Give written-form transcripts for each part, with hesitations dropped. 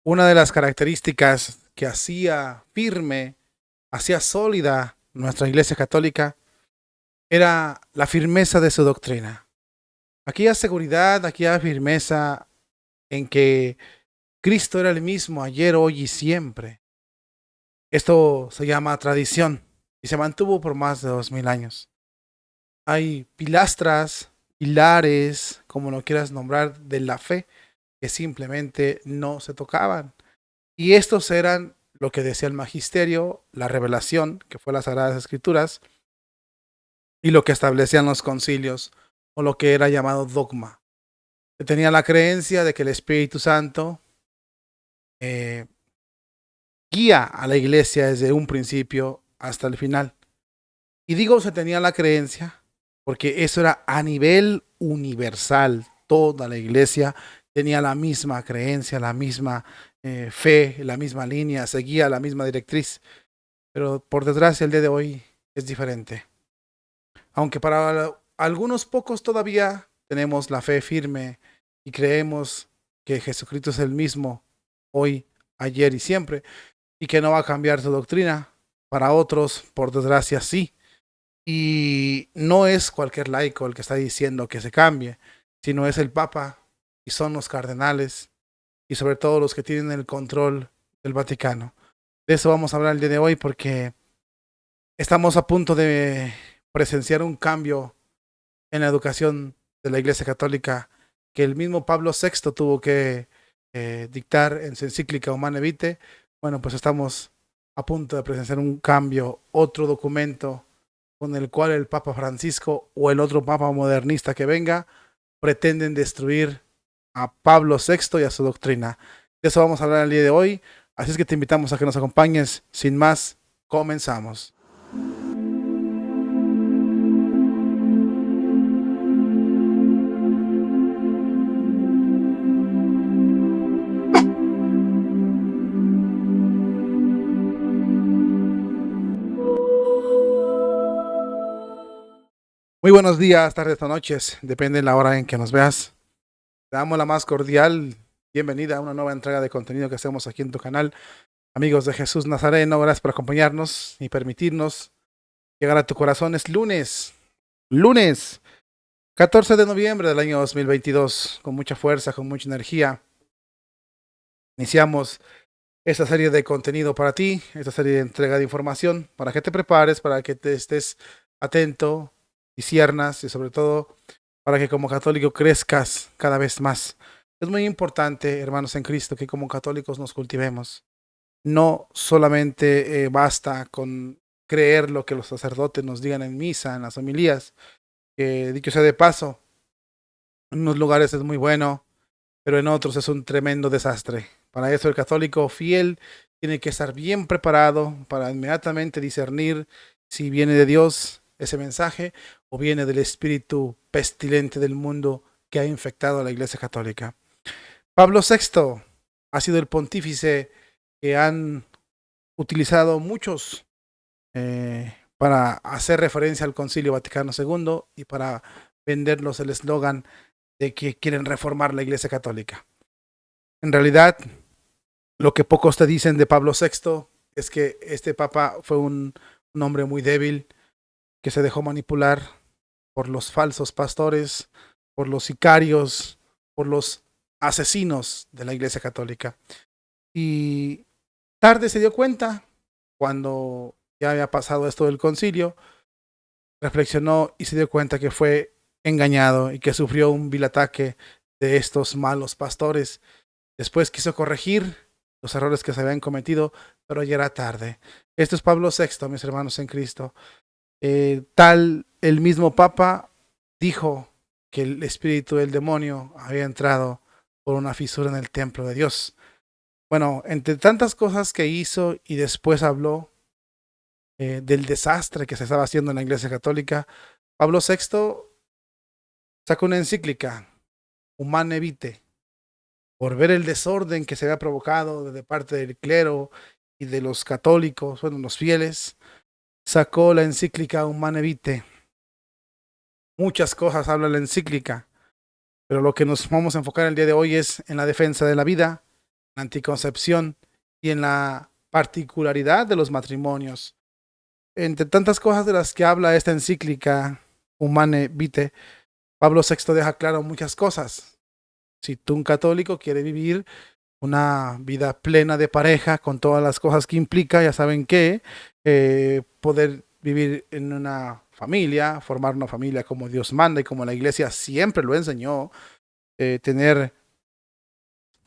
Una de las características que hacía firme, hacía sólida nuestra Iglesia Católica era la firmeza de su doctrina. Aquella seguridad, aquella firmeza en que Cristo era el mismo ayer, hoy y siempre. Esto se llama tradición y se mantuvo por más de 2000 años. Hay pilastras, pilares, como lo quieras nombrar, de la fe que simplemente no se tocaban. Y estos eran lo que decía el magisterio, la revelación, que fue las Sagradas Escrituras, y lo que establecían los concilios, o lo que era llamado dogma. Se tenía la creencia de que el Espíritu Santo eh, guía a la iglesia desde un principio hasta el final. Y digo se tenía la creencia porque eso era a nivel universal. Toda la iglesia tenía la misma creencia, la misma fe, la misma línea, seguía la misma directriz. Pero por desgracia el día de hoy es diferente. Aunque para algunos pocos todavía tenemos la fe firme y creemos que Jesucristo es el mismo hoy, ayer y siempre, y que no va a cambiar su doctrina. Para otros, por desgracia, sí. Y no es cualquier laico el que está diciendo que se cambie, sino es el Papa y son los cardenales y sobre todo los que tienen el control del Vaticano. De eso vamos a hablar el día de hoy porque estamos a punto de presenciar un cambio en la educación de la Iglesia Católica que el mismo Pablo VI tuvo que dictar en su encíclica Humane Vitae. Bueno, pues estamos a punto de presenciar un cambio, otro documento con el cual el Papa Francisco o el otro Papa modernista que venga pretenden destruir a Pablo VI y a su doctrina. De eso vamos a hablar el día de hoy, así es que te invitamos a que nos acompañes. Sin más, comenzamos. Muy buenos días, tardes o noches, depende de la hora en que nos veas. Te damos la más cordial bienvenida a una nueva entrega de contenido que hacemos aquí en tu canal. Amigos de Jesús Nazareno, gracias por acompañarnos y permitirnos llegar a tu corazón. Es lunes 14 de noviembre del año 2022, con mucha fuerza, con mucha energía. Iniciamos esta serie de contenido para ti, esta serie de entrega de información, para que te prepares, para que te estés atento, disiernas y sobre todo para que como católico crezcas cada vez más. Es muy importante, hermanos en Cristo, que como católicos nos cultivemos. No solamente basta con creer lo que los sacerdotes nos digan en misa, en las homilías, que dicho sea de paso, en unos lugares es muy bueno, pero en otros es un tremendo desastre. Para eso el católico fiel tiene que estar bien preparado para inmediatamente discernir si viene de Dios ese mensaje o viene del espíritu pestilente del mundo que ha infectado a la Iglesia Católica. Pablo VI ha sido el pontífice que han utilizado muchos para hacer referencia al Concilio Vaticano II y para venderlos el eslogan de que quieren reformar la Iglesia Católica. En realidad, lo que pocos te dicen de Pablo VI es que este papa fue un hombre muy débil, que se dejó manipular por los falsos pastores, por los sicarios, por los asesinos de la Iglesia Católica. Y tarde se dio cuenta, cuando ya había pasado esto del concilio, reflexionó y se dio cuenta que fue engañado y que sufrió un vil ataque de estos malos pastores. Después quiso corregir los errores que se habían cometido, pero ya era tarde. Esto es Pablo VI, mis hermanos en Cristo. Tal el mismo Papa dijo que el espíritu del demonio había entrado por una fisura en el templo de Dios. Bueno, entre tantas cosas que hizo y después habló del desastre que se estaba haciendo en la Iglesia Católica, Pablo VI sacó una encíclica, Humane Vitae, por ver el desorden que se había provocado de parte del clero y de los católicos, bueno, los fieles, sacó la encíclica Humane Vitae. Muchas cosas habla la encíclica, pero lo que nos vamos a enfocar el día de hoy es en la defensa de la vida la anticoncepción y en la particularidad de los matrimonios. Entre tantas cosas de las que habla esta encíclica Humane Vitae, Pablo VI deja claro muchas cosas. Si tú, un católico, quiere vivir una vida plena de pareja con todas las cosas que implica, ya saben que poder vivir en una familia, formar una familia como Dios manda y como la iglesia siempre lo enseñó, tener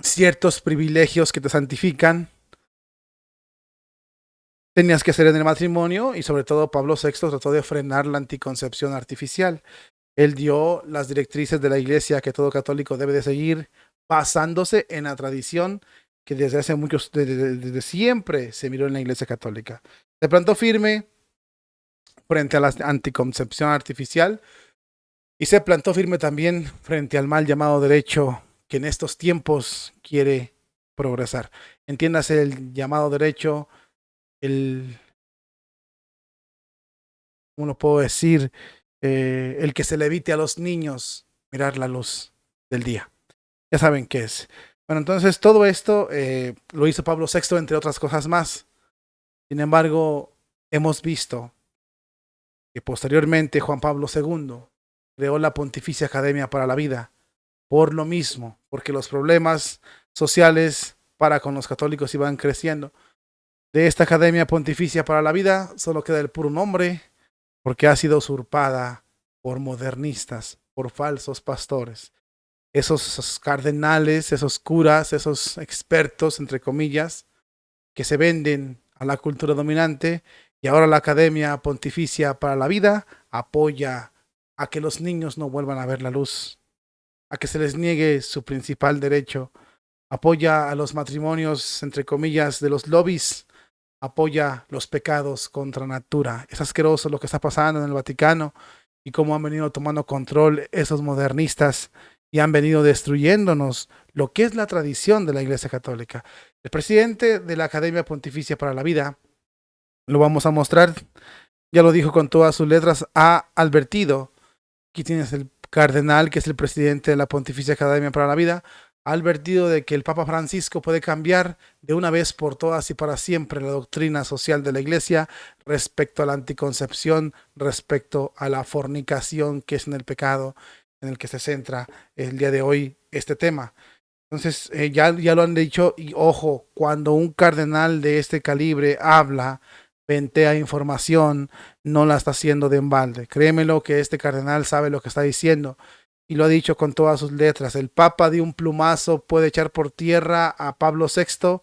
ciertos privilegios que te santifican, tenías que hacer en el matrimonio, y sobre todo Pablo VI trató de frenar la anticoncepción artificial. Él dio las directrices de la iglesia que todo católico debe de seguir, basándose en la tradición que desde hace muchos, desde siempre se miró en la iglesia católica. Se plantó firme frente a la anticoncepción artificial y se plantó firme también frente al mal llamado derecho que en estos tiempos quiere progresar. Entiéndase el llamado derecho, el, ¿cómo lo puedo decir? El que se le evite a los niños mirar la luz del día. Ya saben qué es. Bueno, entonces todo esto lo hizo Pablo VI, entre otras cosas más. Sin embargo, hemos visto que posteriormente Juan Pablo II creó la Pontificia Academia para la Vida, por lo mismo, porque los problemas sociales para con los católicos iban creciendo. De esta Academia Pontificia para la Vida solo queda el puro nombre, porque ha sido usurpada por modernistas, por falsos pastores. Esos cardenales, esos curas, esos expertos, entre comillas, que se venden a la cultura dominante, y ahora la Academia Pontificia para la Vida apoya a que los niños no vuelvan a ver la luz, a que se les niegue su principal derecho, apoya a los matrimonios, entre comillas, de los lobbies, apoya los pecados contra natura. Es asqueroso lo que está pasando en el Vaticano y cómo han venido tomando control esos modernistas y han venido destruyéndonos lo que es la tradición de la Iglesia Católica. El presidente de la Academia Pontificia para la Vida, lo vamos a mostrar, ya lo dijo con todas sus letras, ha advertido. Aquí tienes el cardenal, que es el presidente de la Pontificia Academia para la Vida, ha advertido de que el Papa Francisco puede cambiar de una vez por todas y para siempre la doctrina social de la Iglesia respecto a la anticoncepción, respecto a la fornicación, que es en el pecado en el que se centra el día de hoy este tema. Entonces, ya lo han dicho, y ojo, cuando un cardenal de este calibre habla, ventea información, no la está haciendo de embalde. Créemelo que este cardenal sabe lo que está diciendo y lo ha dicho con todas sus letras. El Papa de un plumazo puede echar por tierra a Pablo VI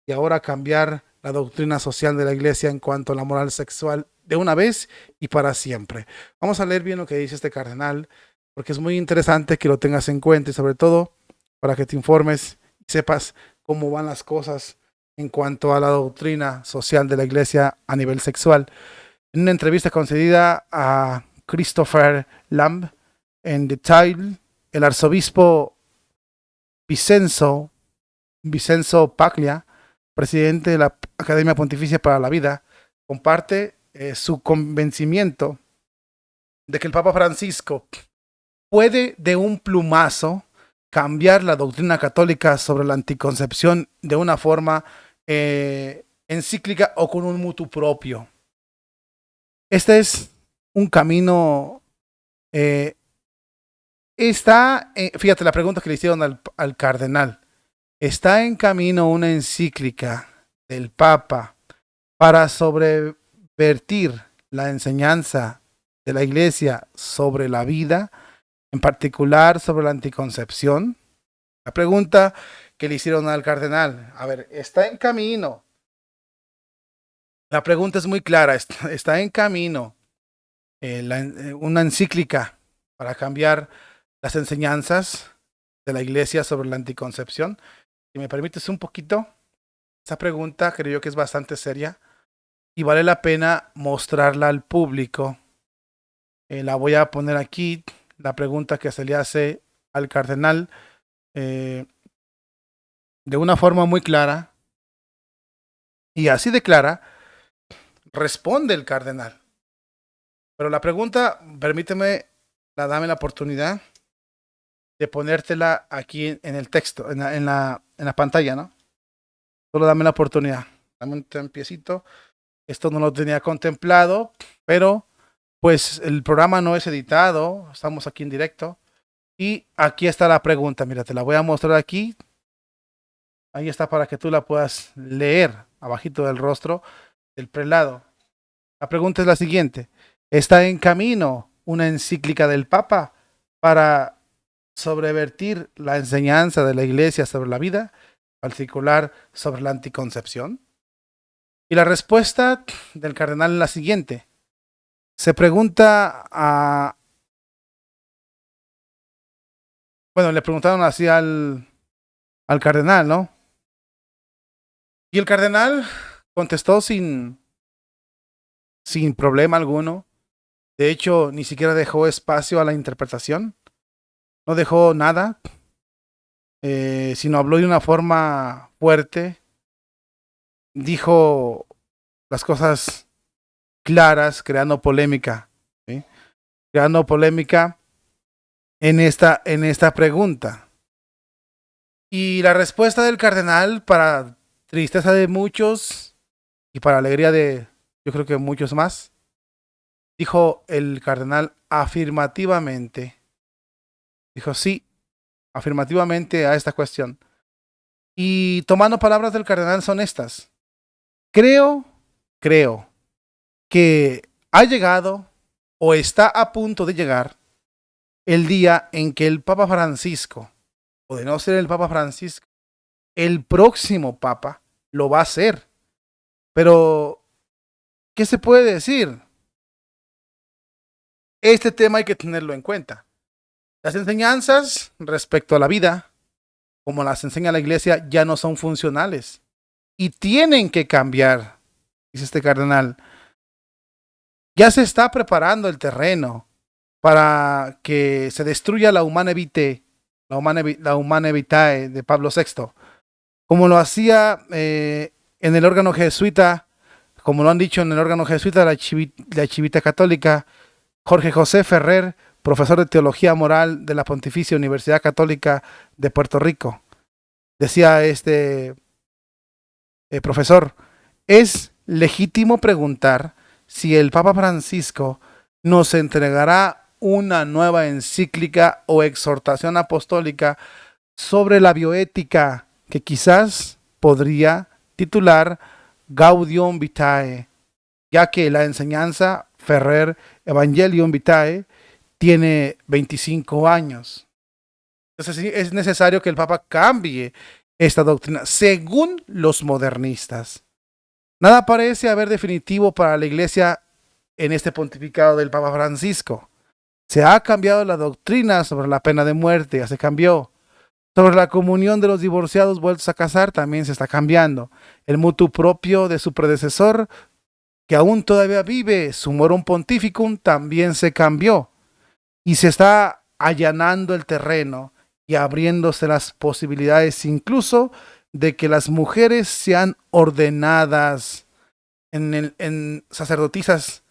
y ahora cambiar la doctrina social de la Iglesia en cuanto a la moral sexual de una vez y para siempre. Vamos a leer bien lo que dice este cardenal, porque es muy interesante que lo tengas en cuenta y sobre todo para que te informes y sepas cómo van las cosas en cuanto a la doctrina social de la Iglesia a nivel sexual. En una entrevista concedida a Christopher Lamb en The Tile, el arzobispo Vicenzo Paglia, presidente de la Academia Pontificia para la Vida, comparte su convencimiento de que el Papa Francisco puede de un plumazo cambiar la doctrina católica sobre la anticoncepción de una forma encíclica o con un mutuo propio. Este es un camino. Fíjate la pregunta que le hicieron al cardenal. ¿Está en camino una encíclica del Papa para sobrevertir la enseñanza de la Iglesia sobre la vida, en particular sobre la anticoncepción? La pregunta que le hicieron al cardenal, a ver, ¿está en camino? La pregunta es muy clara, está en camino una encíclica para cambiar las enseñanzas de la Iglesia sobre la anticoncepción. Si me permites un poquito, esa pregunta creo yo que es bastante seria y vale la pena mostrarla al público. La voy a poner aquí, la pregunta que se le hace al cardenal de una forma muy clara, y así de clara responde el cardenal. Pero la pregunta, permíteme, dame la oportunidad de ponértela aquí en el texto, en la pantalla, ¿no? Solo dame la oportunidad. Dame un tiempecito. Esto no lo tenía contemplado, pero pues el programa no es editado. Estamos aquí en directo. Y aquí está la pregunta. Mira, te la voy a mostrar aquí. Ahí está para que tú la puedas leer abajito del rostro del prelado. La pregunta es la siguiente. ¿Está en camino una encíclica del Papa para sobrevertir la enseñanza de la Iglesia sobre la vida, en particular sobre la anticoncepción? Y la respuesta del cardenal es la siguiente. Se pregunta a... Bueno, le preguntaron así al cardenal, ¿no? Y el cardenal contestó sin problema alguno. De hecho, ni siquiera dejó espacio a la interpretación. No dejó nada, sino habló de una forma fuerte. Dijo las cosas claras, creando polémica. ¿Sí? Creando polémica en esta pregunta. Y la respuesta del cardenal, para tristeza de muchos y para alegría de yo creo que muchos más, dijo el cardenal afirmativamente. Dijo sí, afirmativamente a esta cuestión. Y tomando palabras del cardenal son estas. Creo que ha llegado o está a punto de llegar el día en que el Papa Francisco, o de no ser el Papa Francisco, el próximo Papa lo va a hacer. Pero, ¿qué se puede decir? Este tema hay que tenerlo en cuenta. Las enseñanzas respecto a la vida, como las enseña la Iglesia, ya no son funcionales y tienen que cambiar, dice este cardenal. Ya se está preparando el terreno para que se destruya la humana vitae, la humana vitae de Pablo VI, como lo hacía en el órgano jesuita, como lo han dicho en el órgano jesuita, la Chivita Católica, Jorge José Ferrer, profesor de Teología Moral de la Pontificia Universidad Católica de Puerto Rico. Decía este profesor, es legítimo preguntar si el Papa Francisco nos entregará una nueva encíclica o exhortación apostólica sobre la bioética que quizás podría titular Gaudium Vitae, ya que la enseñanza Ferrer Evangelium Vitae tiene 25 años. Entonces es necesario que el Papa cambie esta doctrina según los modernistas. Nada parece haber definitivo para la Iglesia en este pontificado del Papa Francisco. Se ha cambiado la doctrina sobre la pena de muerte, ya se cambió. Sobre la comunión de los divorciados vueltos a casar también se está cambiando. El mutuo propio de su predecesor, que aún todavía vive, Summorum Pontificum, también se cambió. Y se está allanando el terreno y abriéndose las posibilidades incluso de que las mujeres sean ordenadas en sacerdotisas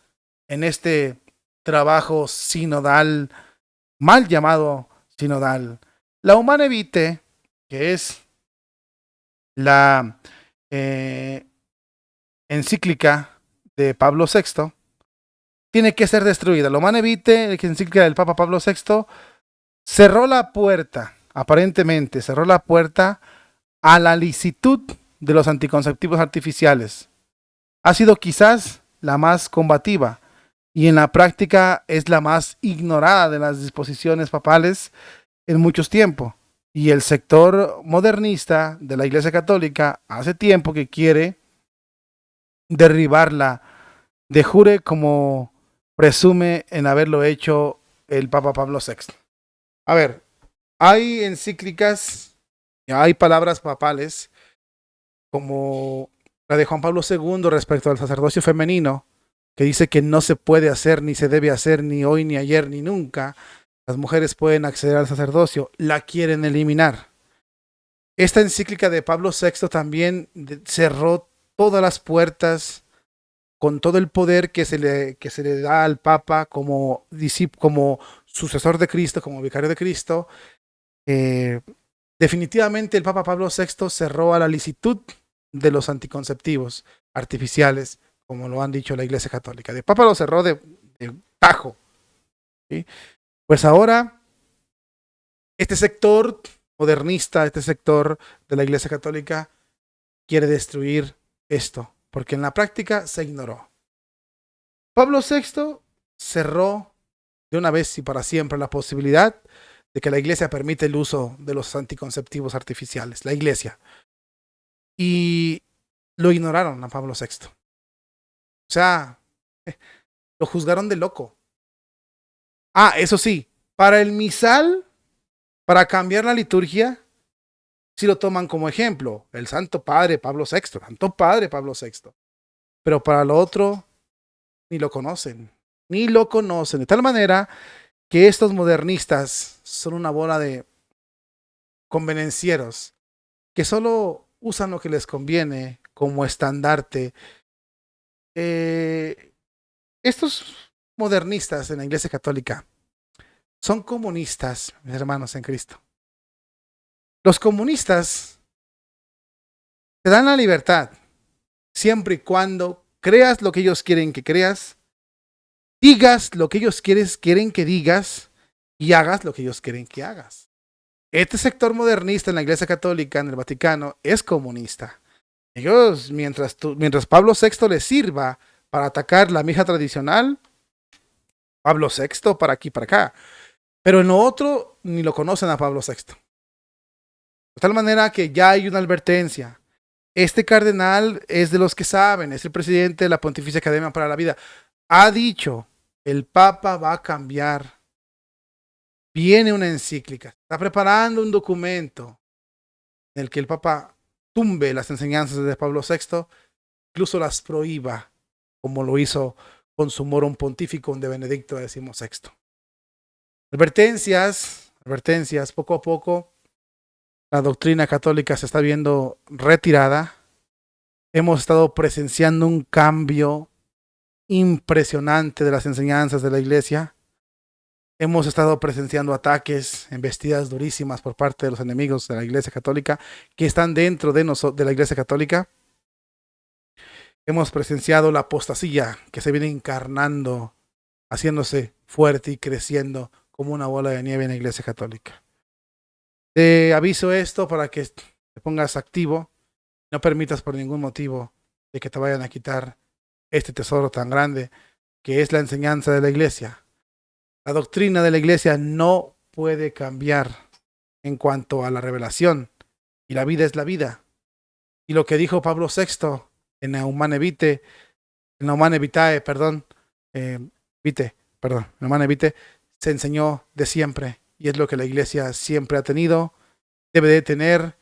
en este trabajo sinodal, mal llamado sinodal. La Humanae Vitae, que es la encíclica de Pablo VI, tiene que ser destruida. La Humanae Vitae, la encíclica del Papa Pablo VI, cerró la puerta, aparentemente cerró la puerta a la licitud de los anticonceptivos artificiales. Ha sido quizás la más combativa y en la práctica es la más ignorada de las disposiciones papales en muchos tiempos. Y el sector modernista de la Iglesia Católica hace tiempo que quiere derribarla de jure, como presume en haberlo hecho el Papa Pablo VI. A ver, hay encíclicas, hay palabras papales como la de Juan Pablo II respecto al sacerdocio femenino, que dice que no se puede hacer, ni se debe hacer, ni hoy, ni ayer, ni nunca. Las mujeres pueden acceder al sacerdocio, la quieren eliminar. Esta encíclica de Pablo VI también cerró todas las puertas con todo el poder que se le da al Papa como sucesor de Cristo, como vicario de Cristo. Definitivamente el Papa Pablo VI cerró a la licitud de los anticonceptivos artificiales, como lo han dicho la Iglesia Católica. El Papa lo cerró de tajo. ¿Sí? Pues ahora, este sector modernista, este sector de la Iglesia Católica, quiere destruir esto, porque en la práctica se ignoró. Pablo VI cerró de una vez y para siempre la posibilidad de que la Iglesia permite el uso de los anticonceptivos artificiales, la Iglesia. Y lo ignoraron a Pablo VI. O sea, lo juzgaron de loco. Ah, eso sí, para el misal, para cambiar la liturgia, sí lo toman como ejemplo, el Santo Padre Pablo VI, Santo Padre Pablo VI. Pero para lo otro, ni lo conocen, ni lo conocen. De tal manera que estos modernistas son una bola de convenencieros que solo usan lo que les conviene como estandarte. Estos modernistas en la Iglesia Católica son comunistas, mis hermanos en Cristo. Los comunistas te dan la libertad siempre y cuando creas lo que ellos quieren que creas, digas lo que ellos quieren que digas y hagas lo que ellos quieren que hagas. Este sector modernista en la Iglesia Católica, en el Vaticano, es comunista. Ellos, mientras Pablo VI les sirva para atacar la misa tradicional, Pablo VI para aquí, para acá. Pero en lo otro, ni lo conocen a Pablo VI. De tal manera que ya hay una advertencia. Este cardenal es de los que saben, es el presidente de la Pontificia Academia para la Vida. Ha dicho, el Papa va a cambiar. Viene una encíclica. Está preparando un documento en el que el Papa tumbe las enseñanzas de Pablo VI, incluso las prohíba, como lo hizo con su morum pontificum de Benedicto XVI. Advertencias, poco a poco la doctrina católica se está viendo retirada. Hemos estado presenciando un cambio impresionante de las enseñanzas de la Iglesia. Hemos estado presenciando ataques, embestidas durísimas por parte de los enemigos de la Iglesia Católica que están dentro de la Iglesia Católica. Hemos presenciado la apostasía que se viene encarnando, haciéndose fuerte y creciendo como una bola de nieve en la Iglesia Católica. Te aviso esto para que te pongas activo. No permitas por ningún motivo de que te vayan a quitar este tesoro tan grande que es la enseñanza de la Iglesia. La doctrina de la Iglesia no puede cambiar en cuanto a la revelación. Y la vida es la vida. Y lo que dijo Pablo VI en Humane Vitae, se enseñó de siempre. Y es lo que la Iglesia siempre ha tenido, debe de tener,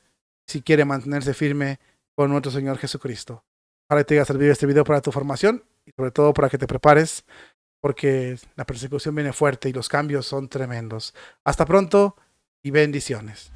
si quiere mantenerse firme con nuestro Señor Jesucristo. Ahora te voy a servir este video para tu formación y sobre todo para que te prepares, porque la persecución viene fuerte y los cambios son tremendos. Hasta pronto y bendiciones.